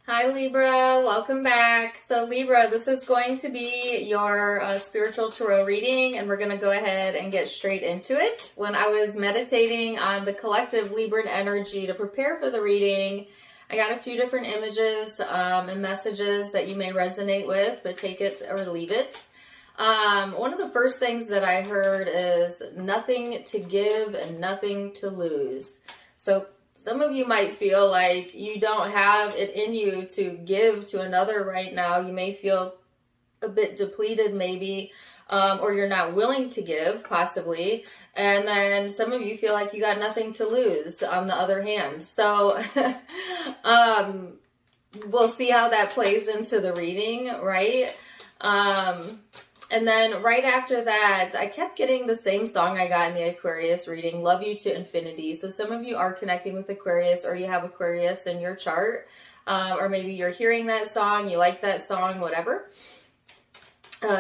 Hi Libra, welcome back. So Libra, this is going to be your spiritual tarot reading, and we're going to go ahead and get straight into it. When I was meditating on the collective Libran energy to prepare for the reading, I got a few different images and messages that you may resonate with, but take it or leave it. One of the first things that I heard is nothing to give and nothing to lose. So some of you might feel like you don't have it in you to give to another right now. You may feel a bit depleted maybe, or you're not willing to give possibly. And then some of you feel like you got nothing to lose on the other hand. So we'll see how that plays into the reading, right? And then right after that, I kept getting the same song I got in the Aquarius reading, Love You to Infinity. So some of you are connecting with Aquarius, or you have Aquarius in your chart, or maybe you're hearing that song, you like that song, whatever.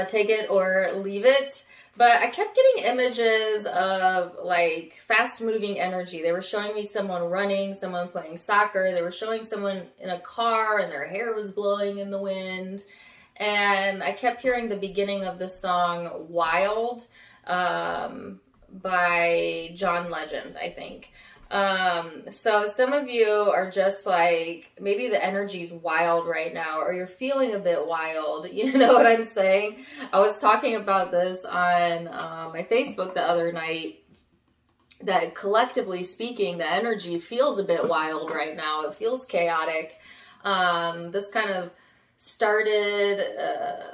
Take it or leave it. But I kept getting images of like fast moving energy. They were showing me someone running, someone playing soccer. They were showing someone in a car and their hair was blowing in the wind. And I kept hearing the beginning of the song Wild by John Legend, I think. So some of you are just like, maybe the energy's wild right now, or you're feeling a bit wild. You know what I'm saying? I was talking about this on my Facebook the other night, that collectively speaking, the energy feels a bit wild right now. It feels chaotic. This kind of started,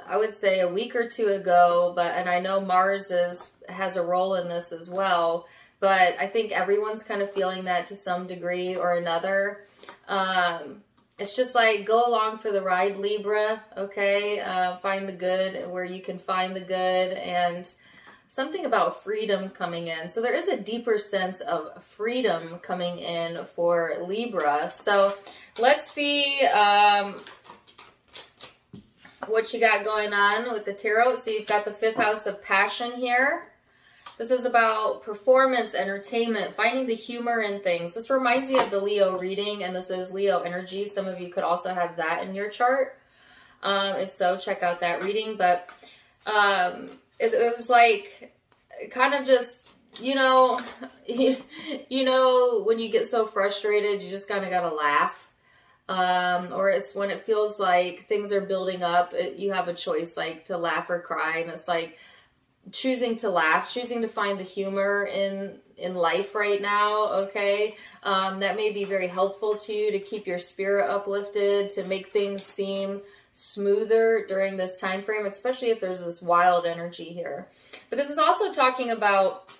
I would say a week or two ago, and I know Mars has a role in this as well, but I think everyone's kind of feeling that to some degree or another. It's just like, go along for the ride, Libra, okay? Find the good where you can find the good, and something about freedom coming in. So there is a deeper sense of freedom coming in for Libra. So let's see what you got going on with the tarot. So you've got the 5th house of passion here. This is about performance, entertainment, finding the humor in things. This reminds me of the Leo reading, and this is Leo energy. Some of you could also have that in your chart. If so, check out that reading. But it was like kind of just, you know, when you get so frustrated, you just kind of got to laugh. Or it's when it feels like things are building up, you have a choice, like to laugh or cry, and it's like choosing to laugh, choosing to find the humor in life right now, okay? That may be very helpful to you to keep your spirit uplifted, to make things seem smoother during this time frame, especially if there's this wild energy here. But this is also talking about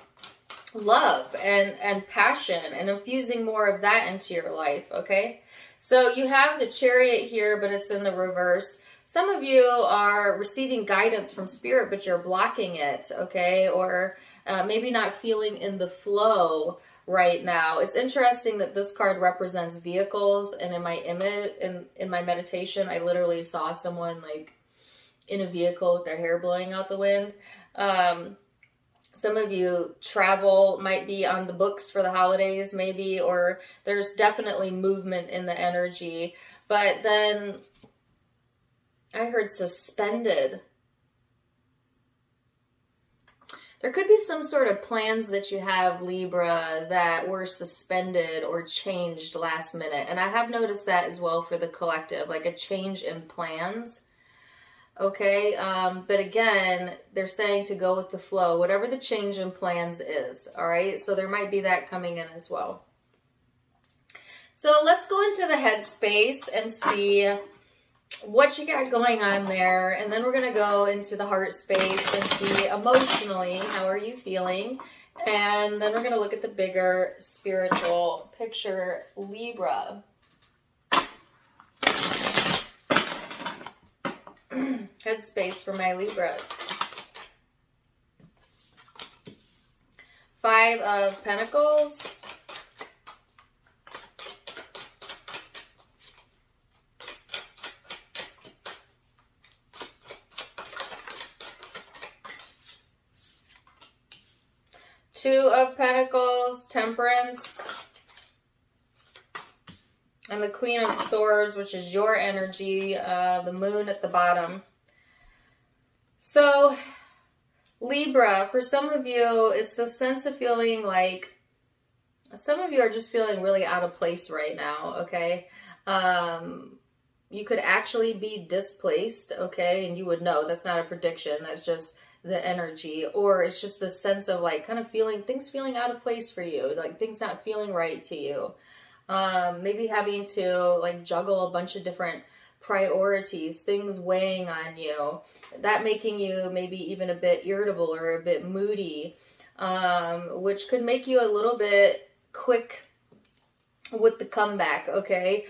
love and passion and infusing more of that into your life, okay? So you have the Chariot here, but it's in the reverse. Some of you are receiving guidance from Spirit, but you're blocking it, okay? Or maybe not feeling in the flow right now. It's interesting that this card represents vehicles, and in my image, in my meditation, I literally saw someone like in a vehicle with their hair blowing out the wind. Some of you travel, might be on the books for the holidays maybe, or there's definitely movement in the energy. But then I heard suspended. There could be some sort of plans that you have, Libra, that were suspended or changed last minute. And I have noticed that as well for the collective, like a change in plans. Okay, but again, they're saying to go with the flow, whatever the change in plans is, all right? So there might be that coming in as well. So let's go into the headspace and see what you got going on there. And then we're going to go into the heart space and see emotionally, how are you feeling? And then we're going to look at the bigger spiritual picture, Libra. Headspace for my Libras. 5 of Pentacles. Two of Pentacles, Temperance. And the Queen of Swords, which is your energy, the moon at the bottom. So, Libra, for some of you, it's the sense of feeling like, some of you are just feeling really out of place right now, okay? You could actually be displaced, okay? And you would know, that's not a prediction, that's just the energy. Or it's just the sense of like kind of feeling, things feeling out of place for you, like things not feeling right to you. Maybe having to like juggle a bunch of different priorities, things weighing on you, that making you maybe even a bit irritable or a bit moody, which could make you a little bit quick with the comeback, okay?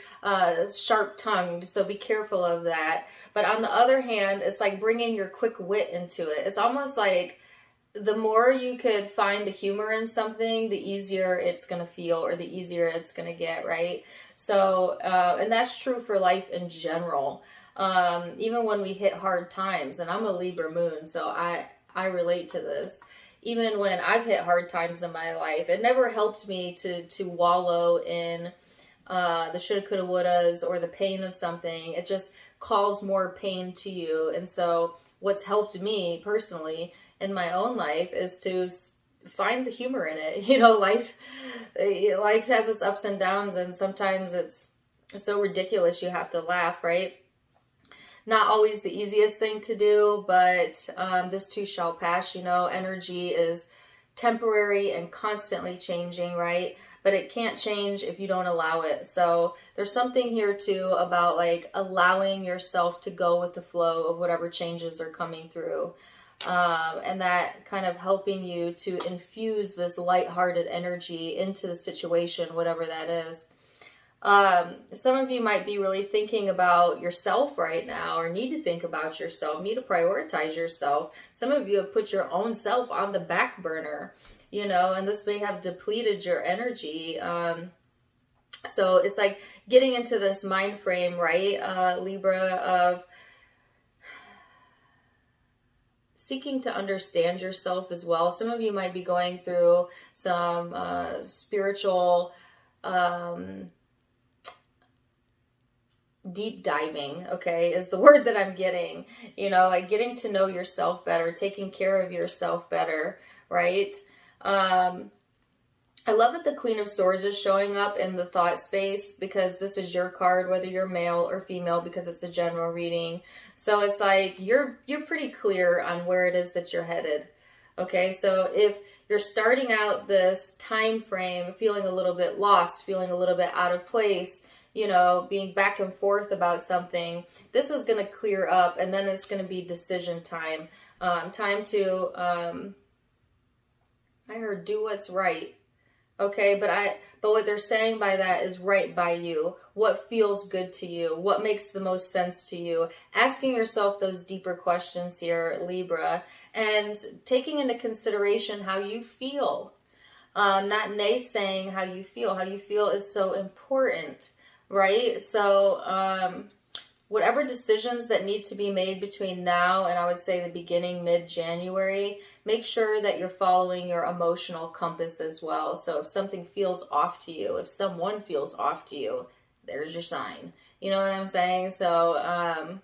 Sharp-tongued, so be careful of that. But on the other hand, it's like bringing your quick wit into it. It's almost like the more you could find the humor in something, the easier it's going to feel, or the easier it's going to get, right? So, and that's true for life in general. Even when we hit hard times, and I'm a Libra moon, so I relate to this. Even when I've hit hard times in my life, it never helped me to wallow in the shoulda, coulda, wouldas, or the pain of something. It just calls more pain to you. And so what's helped me personally in my own life is to find the humor in it. You know, life has its ups and downs, and sometimes it's so ridiculous you have to laugh, right? Not always the easiest thing to do, but this too shall pass. You know, energy is temporary and constantly changing, right? But it can't change if you don't allow it. So there's something here too about like allowing yourself to go with the flow of whatever changes are coming through. And that kind of helping you to infuse this lighthearted energy into the situation, whatever that is. Some of you might be really thinking about yourself right now, or need to think about yourself, need to prioritize yourself. Some of you have put your own self on the back burner, you know, and this may have depleted your energy. So it's like getting into this mind frame, right, Libra, of seeking to understand yourself as well. Some of you might be going through some spiritual deep diving, okay, is the word that I'm getting. You know, like getting to know yourself better, taking care of yourself better, right? I love that the Queen of Swords is showing up in the thought space, because this is your card, whether you're male or female, because it's a general reading. So it's like you're pretty clear on where it is that you're headed. Okay, so if you're starting out this time frame feeling a little bit lost, feeling a little bit out of place, you know, being back and forth about something, this is going to clear up, and then it's going to be decision time. Time to, I heard do what's right. Okay, but what they're saying by that is right by you. What feels good to you? What makes the most sense to you? Asking yourself those deeper questions here, Libra, and taking into consideration how you feel. Not naysaying how you feel. How you feel is so important, right? So, whatever decisions that need to be made between now and I would say the beginning, mid-January, make sure that you're following your emotional compass as well. So if something feels off to you, if someone feels off to you, there's your sign. You know what I'm saying? So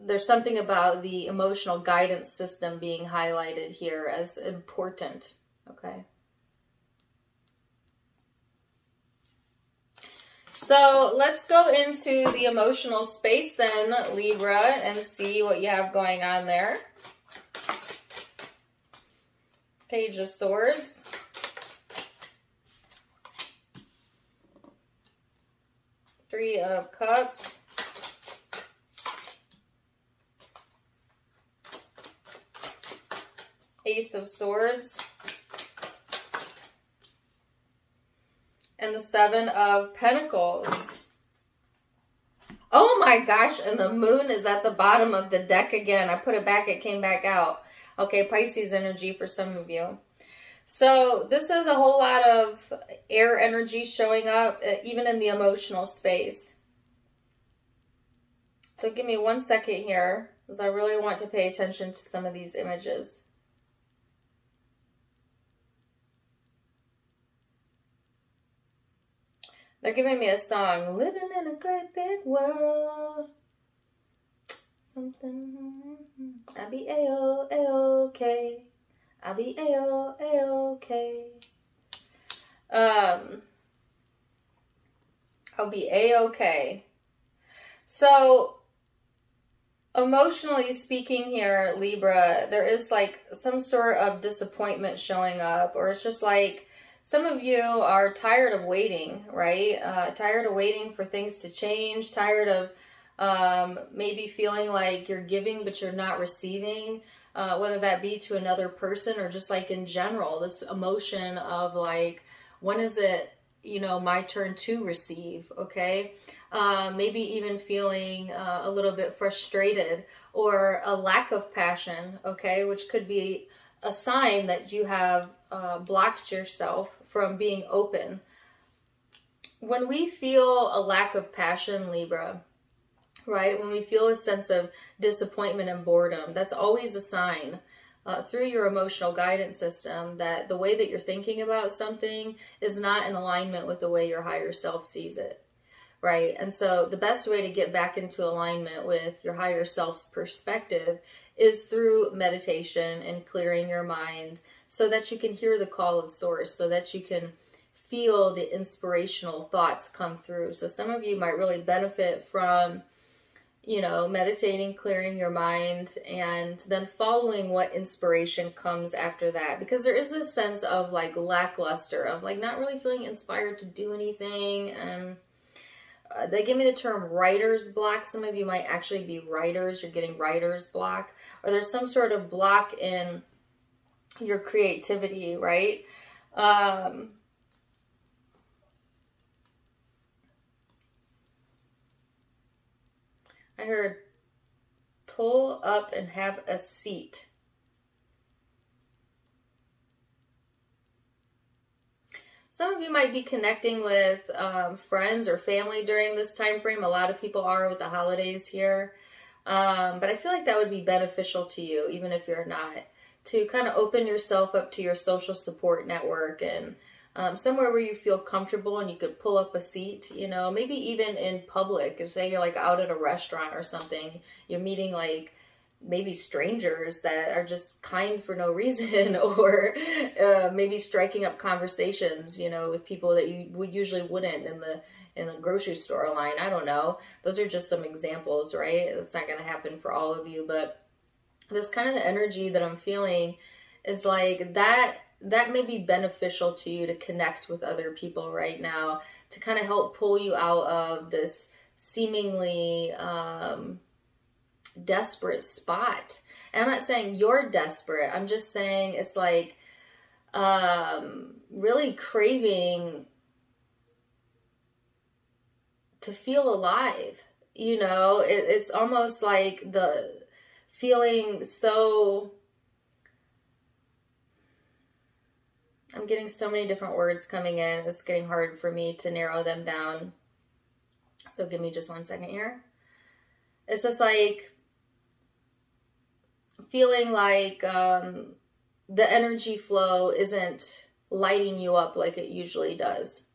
there's something about the emotional guidance system being highlighted here as important. Okay. So let's go into the emotional space then, Libra, and see what you have going on there. Page of Swords. Three of Cups. Ace of Swords. And the Seven of Pentacles. Oh my gosh, and the moon is at the bottom of the deck again. I put it back, it came back out. Okay, Pisces energy for some of you. So this is a whole lot of air energy showing up, even in the emotional space. So give me 1 second here, because I really want to pay attention to some of these images. They're giving me a song, living in a great big world. Something, I'll be A-O-A-OK. I'll be A-O-A-OK. I'll be A-OK. So, emotionally speaking here, Libra, there is like some sort of disappointment showing up, or it's just like some of you are tired of waiting, right? Tired of waiting for things to change, tired of maybe feeling like you're giving but you're not receiving, whether that be to another person or just like in general, this emotion of like, when is it, my turn to receive, okay? Maybe even feeling a little bit frustrated or a lack of passion, okay? Which could be a sign that you have blocked yourself from being open. When we feel a lack of passion, Libra, right? When we feel a sense of disappointment and boredom, that's always a sign through your emotional guidance system that the way that you're thinking about something is not in alignment with the way your higher self sees it, right? And so the best way to get back into alignment with your higher self's perspective is through meditation and clearing your mind so that you can hear the call of source, so that you can feel the inspirational thoughts come through. So some of you might really benefit from meditating, clearing your mind, and then following what inspiration comes after that. Because there is this sense of like lackluster, of like not really feeling inspired to do anything. And they give me the term writer's block. Some of you might actually be writers. You're getting writer's block. Or there's some sort of block in your creativity, right? I heard pull up and have a seat. Some of you might be connecting with friends or family during this time frame. A lot of people are with the holidays here. But I feel like that would be beneficial to you, even if you're not, to kind of open yourself up to your social support network and somewhere where you feel comfortable and you could pull up a seat, maybe even in public. If say you're like out at a restaurant or something, you're meeting like maybe strangers that are just kind for no reason, or maybe striking up conversations, with people that you usually wouldn't in the grocery store line. I don't know. Those are just some examples, right? It's not going to happen for all of you, but this kind of the energy that I'm feeling is like that may be beneficial to you to connect with other people right now, to kind of help pull you out of this seemingly desperate spot. And I'm not saying you're desperate. I'm just saying it's like really craving to feel alive. It's almost like the feeling so... I'm getting so many different words coming in. It's getting hard for me to narrow them down. So give me just 1 second here. It's just like feeling like the energy flow isn't lighting you up like it usually does,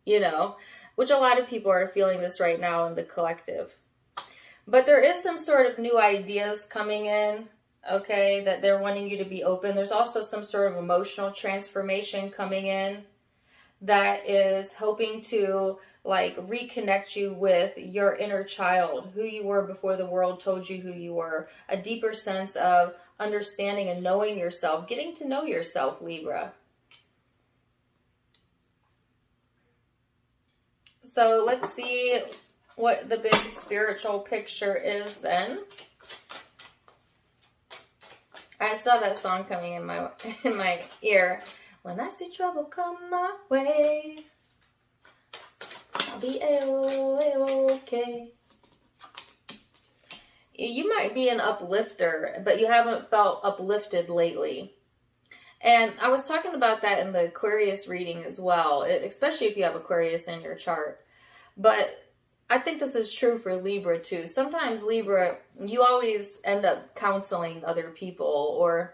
which a lot of people are feeling this right now in the collective. But there is some sort of new ideas coming in, okay, that they're wanting you to be open. There's also some sort of emotional transformation coming in that is hoping to like reconnect you with your inner child, who you were before the world told you who you were, a deeper sense of understanding and knowing yourself, getting to know yourself, Libra. So let's see what the big spiritual picture is then. I still have that song coming in my ear. When I see trouble come my way, I'll be A-O-A-OK. You might be an uplifter, but you haven't felt uplifted lately. And I was talking about that in the Aquarius reading as well, especially if you have Aquarius in your chart. But I think this is true for Libra too. Sometimes Libra, you always end up counseling other people, or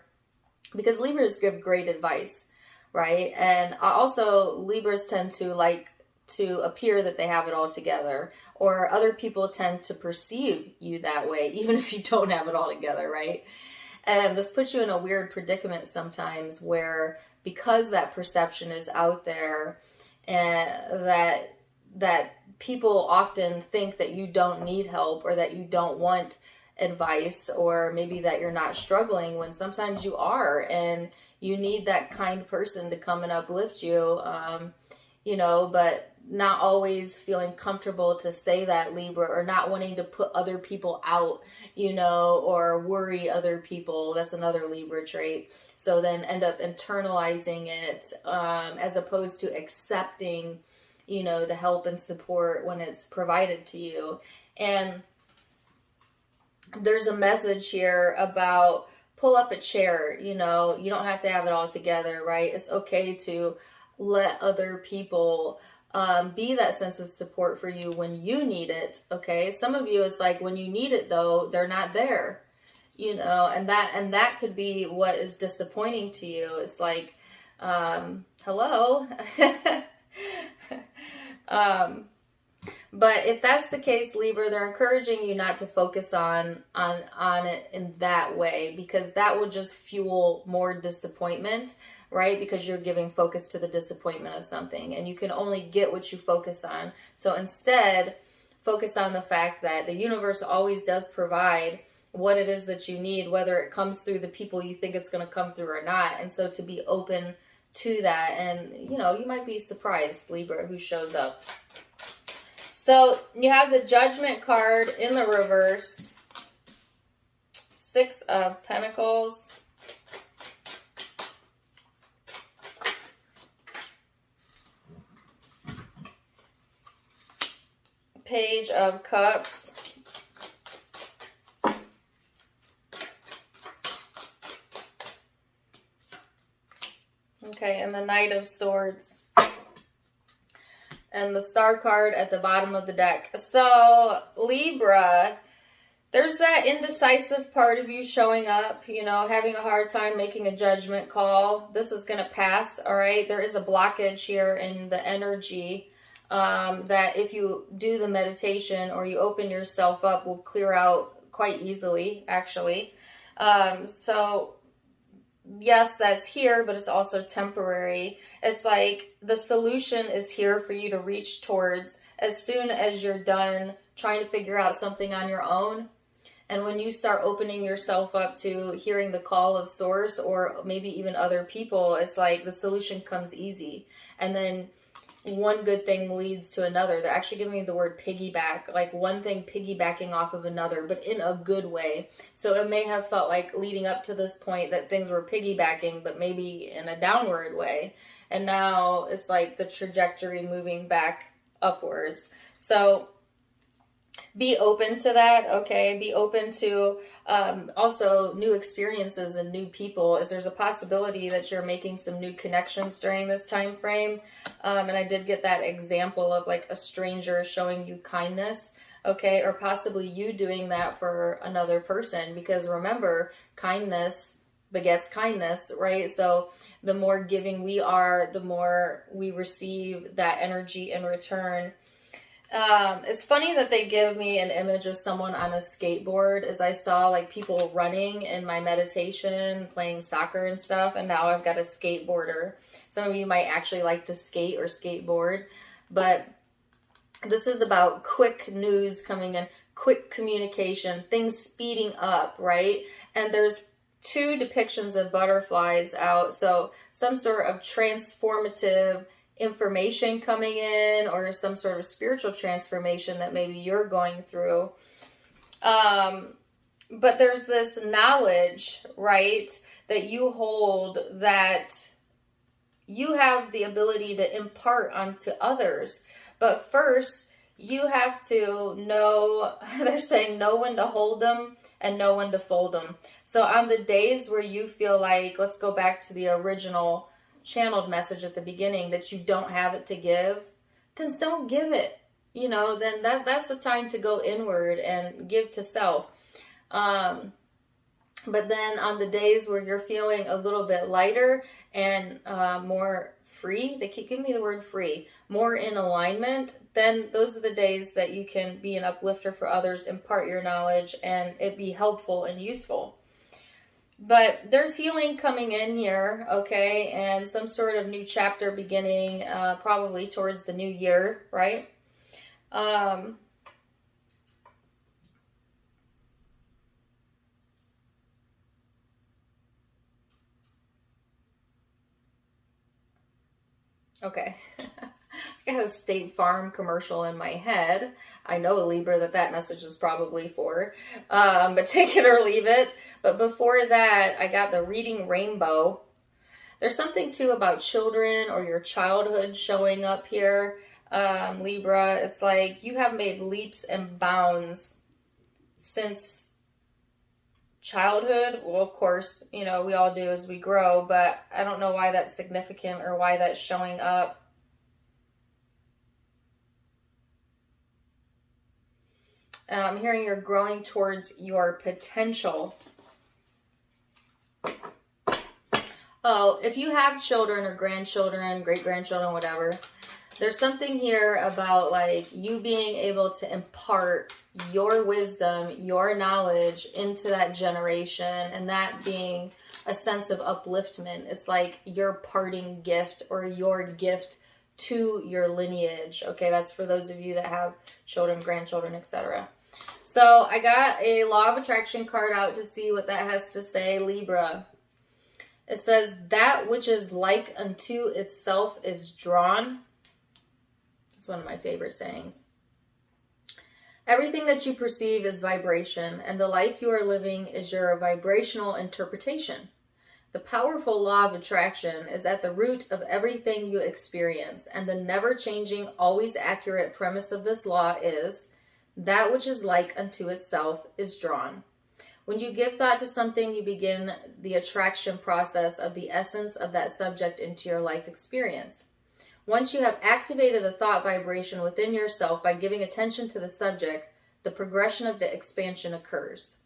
because Libras give great advice, right? And also Libras tend to like to appear that they have it all together, or other people tend to perceive you that way, even if you don't have it all together, right? And this puts you in a weird predicament sometimes where, because that perception is out there, and that people often think that you don't need help, or that you don't want advice, or maybe that you're not struggling, when sometimes you are, and you need that kind person to come and uplift you, but not always feeling comfortable to say that, Libra, or not wanting to put other people out, or worry other people. That's another Libra trait. So then end up internalizing it, as opposed to accepting, the help and support when it's provided to you. And there's a message here about pull up a chair. You don't have to have it all together, right? It's okay to let other people be that sense of support for you when you need it. Okay. Some of you, it's like when you need it though, they're not there, and that could be what is disappointing to you. It's like, hello. But if that's the case, Libra, they're encouraging you not to focus on it in that way, because that will just fuel more disappointment, right? Because you're giving focus to the disappointment of something, and you can only get what you focus on. So instead, focus on the fact that the universe always does provide what it is that you need, whether it comes through the people you think it's going to come through or not. And so to be open to that, and you might be surprised, Libra, who shows up. So you have the Judgment card in the reverse, 6 of Pentacles, Page of Cups, okay, and the Knight of Swords. And the Star card at the bottom of the deck. So, Libra, there's that indecisive part of you showing up, having a hard time making a judgment call. This is going to pass, all right? There is a blockage here in the energy that if you do the meditation or you open yourself up, will clear out quite easily, actually. So yes, that's here, but it's also temporary. It's like the solution is here for you to reach towards as soon as you're done trying to figure out something on your own. And when you start opening yourself up to hearing the call of Source, or maybe even other people, it's like the solution comes easy. And then one good thing leads to another. They're actually giving me the word piggyback, like one thing piggybacking off of another, but in a good way. So it may have felt like leading up to this point that things were piggybacking, but maybe in a downward way. And now it's like the trajectory moving back upwards. So be open to that, okay? Be open to also new experiences and new people, as there's a possibility that you're making some new connections during this time frame. And I did get that example of like a stranger showing you kindness, okay? Or possibly you doing that for another person, because remember, kindness begets kindness, right? So the more giving we are, the more we receive that energy in return. It's funny that they give me an image of someone on a skateboard, as I saw like people running in my meditation, playing soccer and stuff, and now I've got a skateboarder. Some of you might actually like to skate or skateboard, but this is about quick news coming in, quick communication, things speeding up, right? And there's 2 depictions of butterflies out, so some sort of transformative information coming in, or some sort of spiritual transformation that maybe you're going through. But there's this knowledge, right, that you hold, that you have the ability to impart onto others. But first, you have to know, they're saying, know when to hold them and know when to fold them. So on the days where you feel like, let's go back to the original channeled message at the beginning, that you don't have it to give, then don't give it. Then that's the time to go inward and give to self. But then on the days where you're feeling a little bit lighter and more free, they keep giving me the word free, more in alignment, then those are the days that you can be an uplifter for others, impart your knowledge, and it be helpful and useful. But there's healing coming in here, okay, and some sort of new chapter beginning probably towards the new year, right? Okay. I got a State Farm commercial in my head. I know, Libra, that message is probably for. But take it or leave it. But before that, I got the Reading Rainbow. There's something, too, about children or your childhood showing up here, Libra. It's like you have made leaps and bounds since childhood. Well, of course, you know, we all do as we grow, but I don't know why that's significant or why that's showing up. I'm hearing you're growing towards your potential. Oh, if you have children or grandchildren, great-grandchildren, whatever, there's something here about like you being able to impart your wisdom, your knowledge into that generation, and that being a sense of upliftment. It's like your parting gift or your gift to your lineage. Okay, that's for those of you that have children, grandchildren, etc. So I got a Law of Attraction card out to see what that has to say, Libra. It says, that which is like unto itself is drawn. It's one of my favorite sayings. Everything that you perceive is vibration, and the life you are living is your vibrational interpretation. The powerful law of attraction is at the root of everything you experience, and the never-changing, always accurate premise of this law is, that which is like unto itself is drawn. When you give thought to something, you begin the attraction process of the essence of that subject into your life experience. Once you have activated a thought vibration within yourself by giving attention to the subject, the progression of the expansion occurs.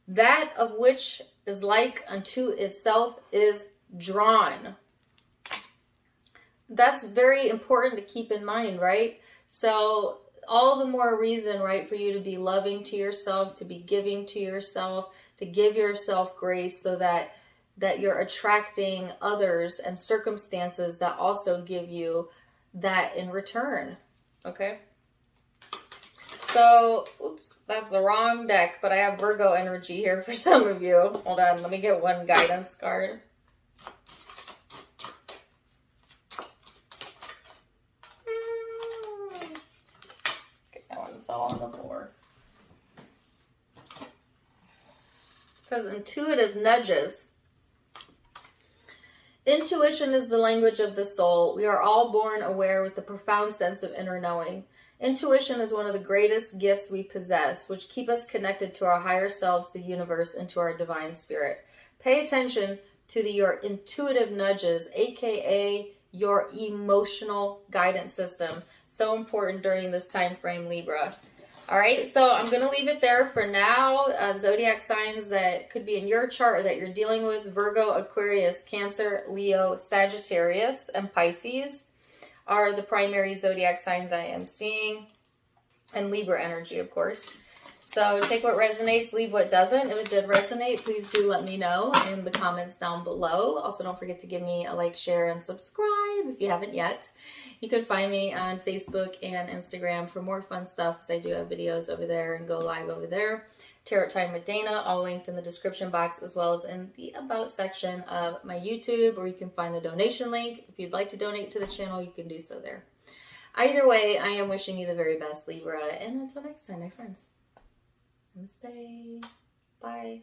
That of which is like unto itself is drawn. That's very important to keep in mind, right? So all the more reason, right, for you to be loving to yourself, to be giving to yourself, to give yourself grace so that you're attracting others and circumstances that also give you that in return, okay? So, oops, that's the wrong deck, but I have Virgo energy here for some of you. Hold on, let me get one guidance card. Okay, that one fell on the floor. It says intuitive nudges. Intuition is the language of the soul. We are all born aware with the profound sense of inner knowing. Intuition is one of the greatest gifts we possess, which keep us connected to our higher selves, the universe, and to our divine spirit. Pay attention to your intuitive nudges, aka your emotional guidance system. So important during this time frame, Libra. All right, so I'm going to leave it there for now. Zodiac signs that could be in your chart or that you're dealing with: Virgo, Aquarius, Cancer, Leo, Sagittarius, and Pisces are the primary zodiac signs I am seeing. And Libra energy, of course. So take what resonates, leave what doesn't. If it did resonate, please do let me know in the comments down below. Also, don't forget to give me a like, share, and subscribe if you haven't yet. You can find me on Facebook and Instagram for more fun stuff, as I do have videos over there and go live over there. Tarot Time with Dana, all linked in the description box, as well as in the About section of my YouTube, or you can find the donation link. If you'd like to donate to the channel, you can do so there. Either way, I am wishing you the very best, Libra, and until next time, my friends. Namaste. Bye.